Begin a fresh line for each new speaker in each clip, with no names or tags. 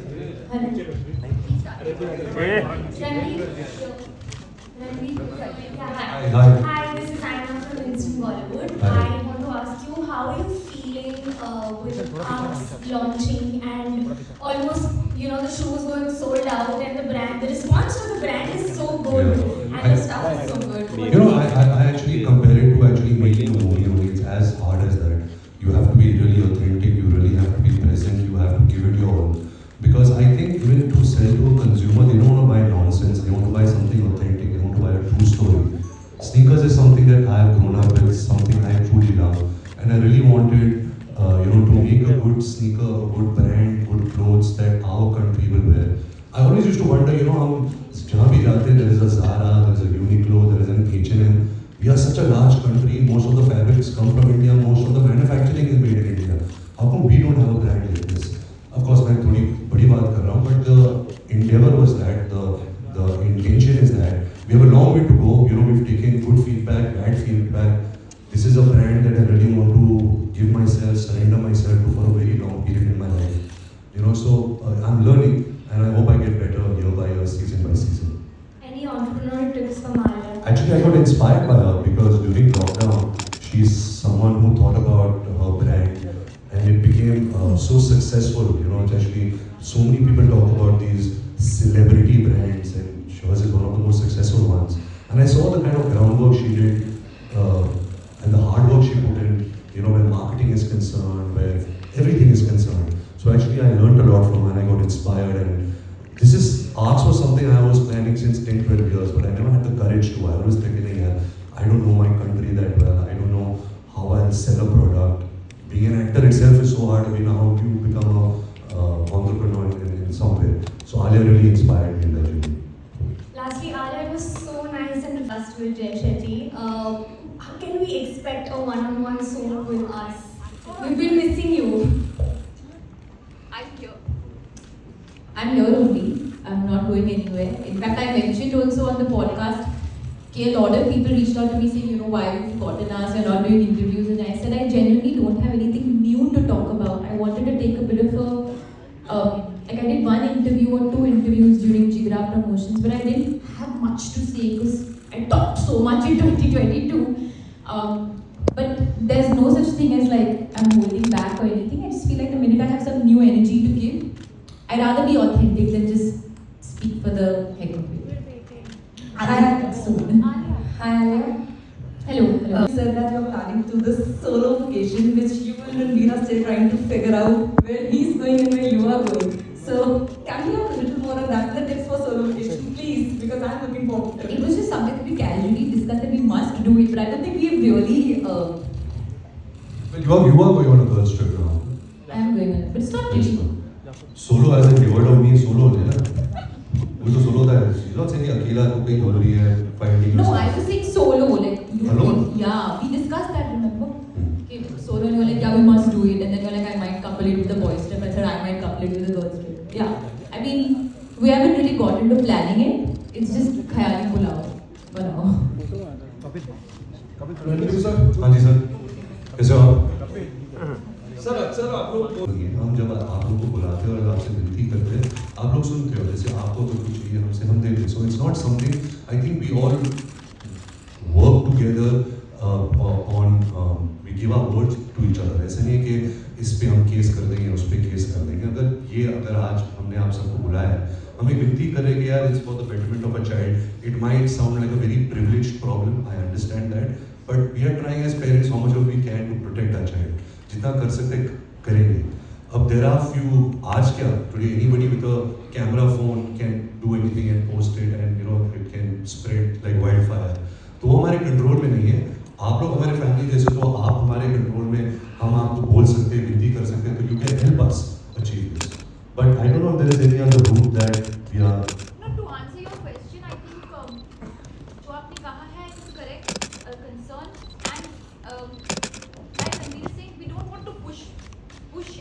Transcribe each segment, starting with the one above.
Hi, this is Aina from Instant Bollywood. I want to ask you, how are you feeling with Arcs launching and almost, the show is going sold out and the response to the brand is so good and the stuff is so good.
I actually compare it to actually making a movie. Only it's as hard as that. You have to be really authentic. You really have to be present. You have to give it your all. Because I think even to sell to a consumer, they don't want to buy nonsense. They want to buy something authentic. They want to buy a true story. Sneakers is something that I have grown up with, something I truly love, and I really wanted, to make a good sneaker, a good brand, good clothes that our country will wear. I always used to wonder, हम जहाँ भी जाते, there is a Zara, there is a Uniqlo, there is an H&M. We are such a large country. Most of the fabrics come from India. Most of the manufacturing is made in India. How come we don't have a brand like this? Of course, मैं थोड़ी बड़ी बात कर रहा हूँ, but the endeavor was that, the intention is that. We have a long way to go. We've taken good feedback, bad feedback. This is a brand that I really want to give myself, surrender myself to for a very long period in my life. So I'm learning, and I hope I get better year by year, season by season.
Any entrepreneurial tips for Malia?
Actually, I got inspired by her because during lockdown, she's someone who thought about her brand, and it became so successful. Actually, so many people talk about these celebrity brands, and hers is one of the most successful ones. And I saw the kind of groundwork she did and the hard work she put in, when marketing is concerned, where everything is concerned. So actually, I learned a lot from her and I got inspired. And arts was something I was planning since 10, 12 years, but I never had the courage to. I always thinking, yeah, I don't know my country that well. I don't know how I'll sell a product. Being an actor itself is so hard. How do you become a entrepreneur in some way? So Alia really inspired me in that journey.
Lastly, Alia, it was so nice and robust with Jay Shetty. How can we expect a one-on-one solo with us? We've been missing you.
I'm here only. I'm not going anywhere. In fact, I mentioned also on the podcast that a lot of people reached out to me saying, why you've gotten us, you're not doing interviews. And I said, I genuinely don't have anything new to talk about. I wanted to take a bit of a, I did one interview or two interviews during Jigra promotions, but I didn't have much to say because I talked so much in 2022. But there's no such thing as I'm holding back or anything. I just feel like the minute I have some new energy to give, I'd rather be authentic than just speak for the heck of it.
Hi.
Hello.
You said that you're planning to this solo vacation, which you and Veer are still trying to figure out where he's going and where you are going. So, can you have a little more on that? The tips for solo vacation, please, because I'm looking forward to it.
It was just something that we casually discussed that we must do it, but I don't think we've really.
Well, you are going on a girls' trip now.
I'm going on it, but it's not really.
Solo as in word of me, solo होते ना? वो तो solo था. She's not saying अकेला तो कहीं हो रही है, finding.
No, I was saying solo,
Alone?
Yeah, we discussed that. Remember? Okay, solo, and you were like, yeah, we must do it, and then you're like, I might couple it with the boys' trip. I said, I might couple it with the girls' trip. Yeah, I mean, we haven't really got into planning it. It's just khayali pulao for now.
हाँ जी sir, कैसे हो आप? Sir आप लोग हम जब आप लोग को बुलाते हैं और आपसे विनती करते हैं, आप लोग सुनते हो जैसे आपको तो कुछ चाहिए हमसे हम देते हैं. So it's not something. I think we all work together on we give our words to each other. ऐसा नहीं है कि इस पे हम केस कर देंगे उस पे केस कर देंगे. अगर आज हमने आप सबको बुलाया है, हम एक विनती कर रहे हैं कि यार it's for the betterment of a child. It might sound like a very privileged problem. I understand that, but we are trying as parents how much of we can to protect our child. जितना कर सकते करेंगे. अब there are few आज क्या today anybody with a camera phone can do anything and post it and it can spread like wildfire. तो वो हमारे कंट्रोल में नहीं है. आप लोग हमारे फैमिली जैसे तो आप हमारे कंट्रोल में, हम आपको बोल सकते हैं, विनती कर सकते हैं, तो you can help us achieve this. But I don't know if there is any other route that we are.
No, to answer your question, I think जो आपने कहा है is correct concern, and like Ranveer is saying, we don't want to push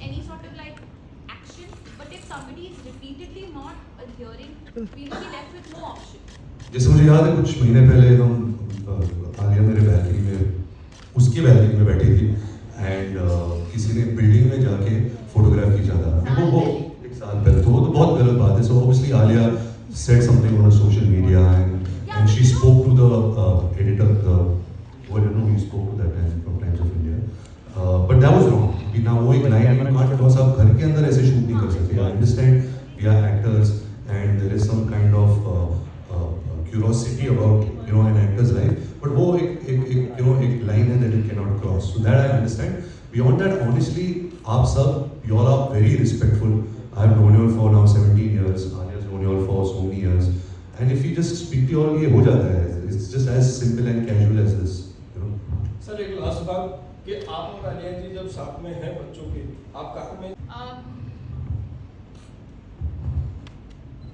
any sort of action. But if somebody is repeatedly not adhering, we will be left with no option.
जैसे मुझे याद है कुछ महीने पहले हम आलिया मेरे balcony में, उसकी बैल्कनी में बैठी थी एंड किसी ने बिल्डिंग में जाके फोटोग्राफ खींचा था. वो एक साल पहले तो वो तो बहुत said something on a social media, and she spoke to the editor, I don't know who you spoke to that time from Times of India. But that was wrong. कि ना वो एक लाइन you can't cross आप घर के अंदर ऐसे shoot नहीं कर सकते. I understand we are actors and there is some kind of curiosity about an actor's life. But वो एक line है that you cannot cross. So that I understand. Beyond that, honestly, आप सब you all are very respectful. I've known you all for now 17 years. Alia's known you all for so many years. And if you just speak to you all, ये हो जाता है. It's just as simple and casual as this.
Sir एक last बात कि आप और आलिया जी जब साथ में हैं बच्चों के, आप कार में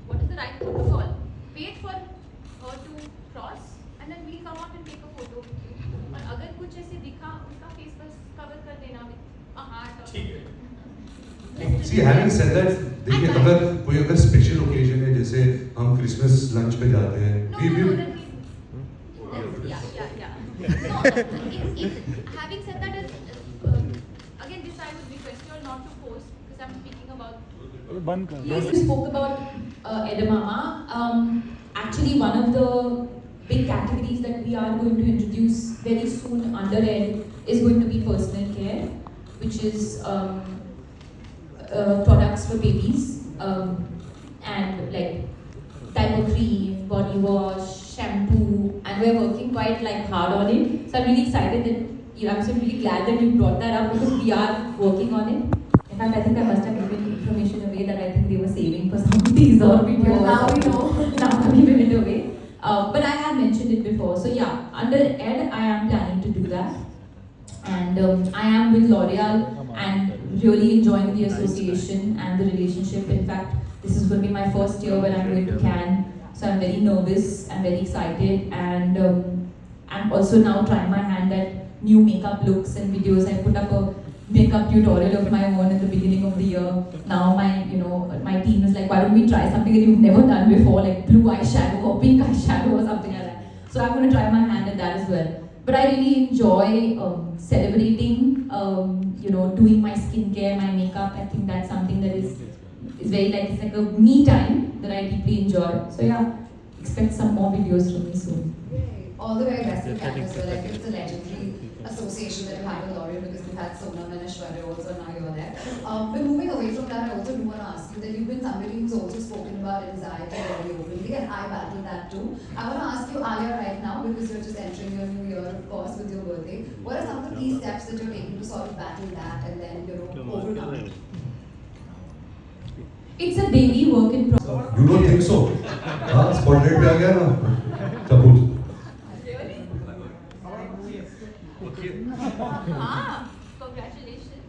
What is the right protocol? Wait for her to cross and then we'll come out and take a photo with you. और अगर कुछ ऐसे दिखा उसका फेस बस कवर कर देना with a heart or
ठीक है.
See, having said that, देखिए अगर कोई स्पेशल ओकेजन है जैसे हम क्रिसमस लंच पे जाते हैं,
Having said that, again, this I would request you all not to post because I'm speaking about.
Yes, you spoke about Edamama. Actually, one of the big categories that we are going to introduce very soon under Ed is going to be personal care, which is products for babies and like diaper cream, body wash, shampoo, and we're working quite hard on it. So I'm really excited that I'm so really glad that you brought that up because we are working on it. In fact, I think I must have given information away that I think they were saving for some of these or videos.
Well, now we know.
Now I'm giving it away. But I have mentioned it before. So yeah, under Ed, I am planning to do that. And I am with L'Oreal and really enjoying the association and the relationship. In fact, this is going to be my first year when I'm going to Cannes. So I'm very nervous, I'm very excited, and I'm also now trying my hand at new makeup looks and videos. I put up a makeup tutorial of my own at the beginning of the year. Now my team is like, why don't we try something that you've never done before, like blue eyeshadow or pink eyeshadow or something like that. So I'm going to try my hand at that as well. But I really enjoy celebrating, doing my skincare, my makeup. I think that's something that is very it's like a me time that I deeply enjoy. So yeah, expect some more videos from me soon.
All the very best in Canada as well. I think it's a legendary association that you had with L'Oreal because we've had Sonam and Aishwarya also, now you're there. But moving away from that, I also do want to ask you that you've been somebody who's also spoken about anxiety very openly, and I battle that too. I want to ask you, Alia, right now, because you're just entering your new year, of course, with your birthday, what are some of the key steps that you're taking to sort of battle that and then, overcome it?
It's a daily work in progress.
You don't think so? हाँ, spotlight पे आ गया ना? चपूत.
हाँ, congratulations.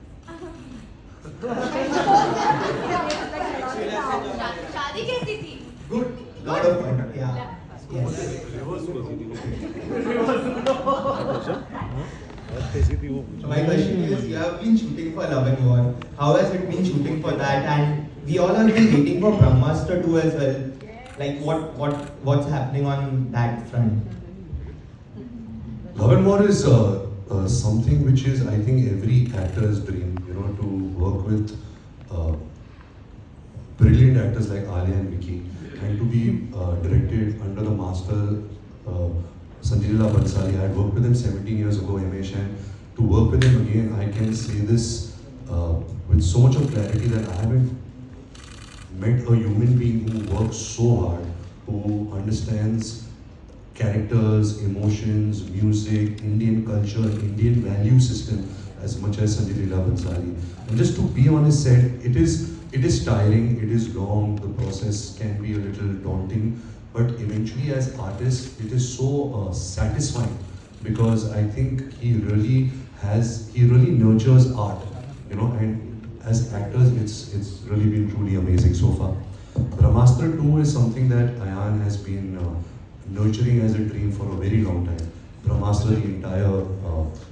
शादी कैसी थी?
Good. Lot of fun. Yeah. Yes. My question is, you have been shooting for Love and War. How has it been shooting for that? And we all have been waiting for Brahmastra 2 as well. Like what's happening on that front?
Love and War is something which is, I think, every actor's dream. To work with brilliant actors like Alia and Vicky, and to be directed under the master Sanjay Leela Bhansali. I had worked with him 17 years ago, Himesh, and to work with him again, I can say this with so much of clarity that I haven't met a human being who works so hard, who understands characters, emotions, music, Indian culture, Indian value system as much as Sanjay Leela Bhansali. And just to be on his set, it is tiring, it is long, the process can be a little daunting, but eventually as artists, it is so satisfying because I think he really nurtures art, and as actors, it's really been truly amazing so far. Brahmastra 2 is something that Ayan has been nurturing as a dream for a very long time. Brahmastra, the entire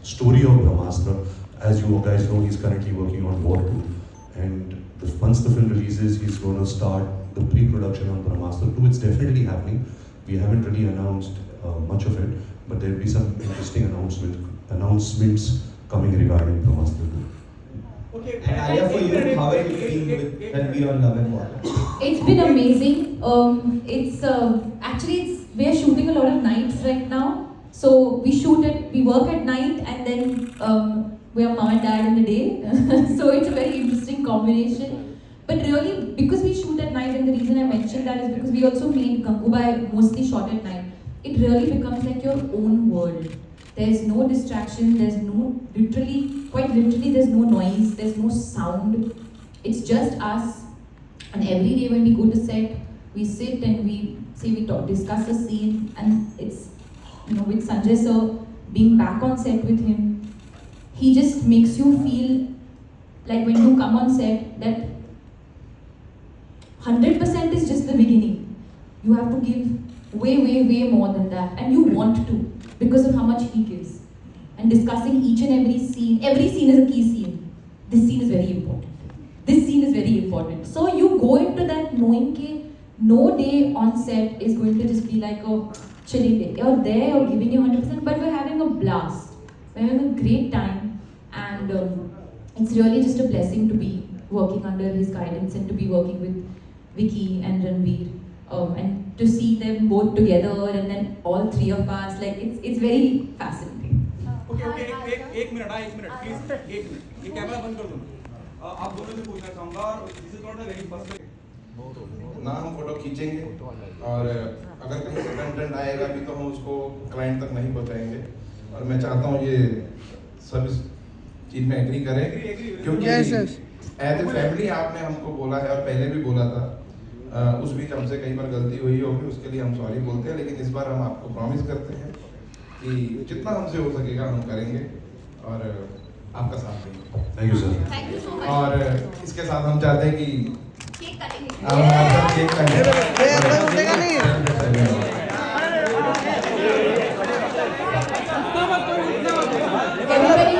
story of Brahmastra, as you guys know, he's currently working on War 2. And once the film releases, he's going to start the pre-production on Brahmastra 2. It's definitely happening. We haven't really announced much of it, but there'll be some interesting announcements coming regarding Brahmastra 2.
And Alia, for you, how are you feeling with Ranveer on Love and Water?
It's been amazing. Actually we are shooting a lot of nights right now. So we work at night and then we are mom and dad in the day. So it's a very interesting combination. But really, because we shoot at night, and the reason I mentioned that is because we also made Gangubai mostly shot at night. It really becomes like your own world. There's no distraction, there's no, quite literally, there's no noise, there's no sound. It's just us. And every day when we go to set, we sit and we discuss a scene, and it's, with Sanjay sir, being back on set with him, he just makes you feel like when you come on set that 100% is just the beginning. You have to give way more than that, and you want to because of how much he gives. And discussing each and every scene is a key scene. This scene is very important. This scene is very important. So you go into that knowing that no day on set is going to just be like a chilling day. You're there, you're giving you 100%, but we're having a blast. We're having a great time, and it's really just a blessing to be working under his guidance and to be working with Vicky and Ranveer, and to see them both together and then all three of us, like it's very fascinating.
Okay एक minute please एक minute ये camera बंद कर दो आप दोनों से पूछना चाहूंगा और this is not a very personal
ना हम फोटो खींचेंगे और अगर कहीं से कंटेंट आएगा भी तो हम उसको क्लाइंट तक नहीं पहुंचाएंगे और मैं चाहता हूं ये सब इस चीज में एग्री करें क्योंकि एज ए फैमिली आपने हमको बोला है और पहले भी बोला था उस बीच हमसे कई बार गलती हुई होगी उसके लिए हम सॉरी बोलते हैं लेकिन इस बार हम आपको प्रॉमिस करते हैं कि जितना हमसे हो सकेगा हम करेंगे और आपका साथ देंगे
Thank you, sir.
Thank you so much.
और इसके साथ हम चाहते हैं कि
केक कटेंगे
आप हमारे साथ केक कटें।
Everybody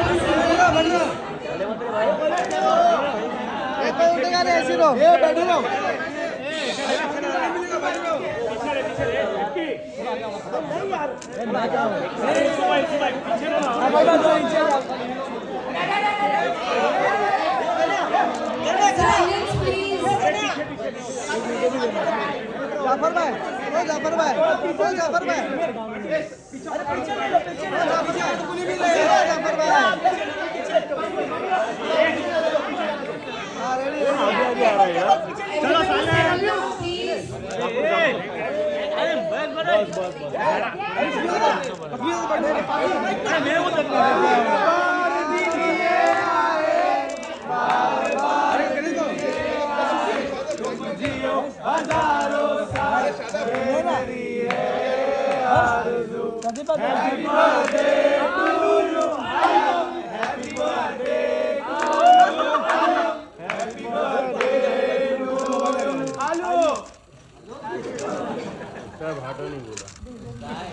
please sit silence please.
Jafar भाई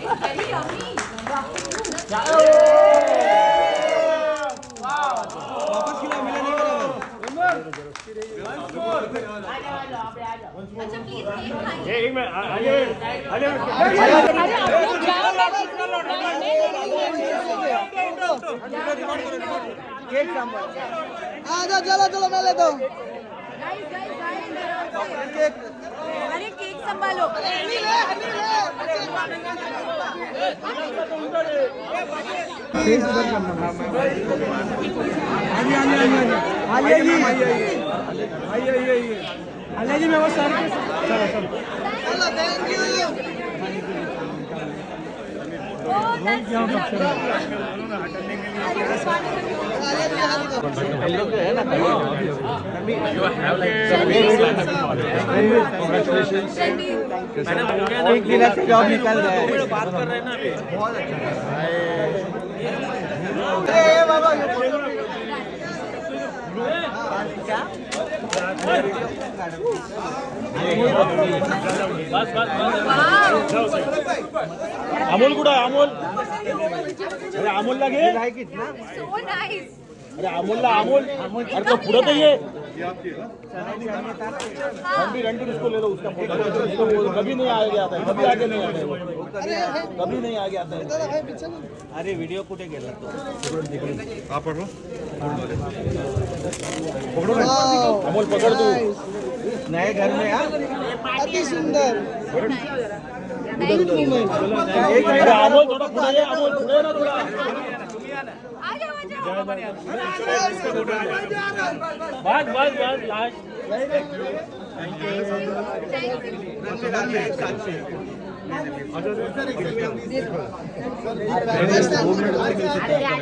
It's very yummy. अच्छा प्लीज केक
चलो मैं लेता हूँ
अरे केक संभालो
आलिया जी मैं वो सर चलो थैंक यू जॉब निकल गया बात कर रहे हैं ना अभी बहुत अच्छा
अमोल कुठं आहे अमोल अरे अमोलला घे
सो नाइस
अरे अमोलला अमोल अरे तो पुढं तर ये
रणबीर उसको ले लो, उसका फोटो उसको कभी नहीं आगे आता है, कभी आगे नहीं आता है वो, कभी नहीं आगे आता है। अरे वीडियो कुठे गेला तो आप पढ़ो पकड़ो ना अमोल, पकड़ तू नए घर में यार, अति सुंदर। अमोल थोड़ा पुढे जा, अमोल पुढे ना थोड़ा। बस लास्ट।
Thank you.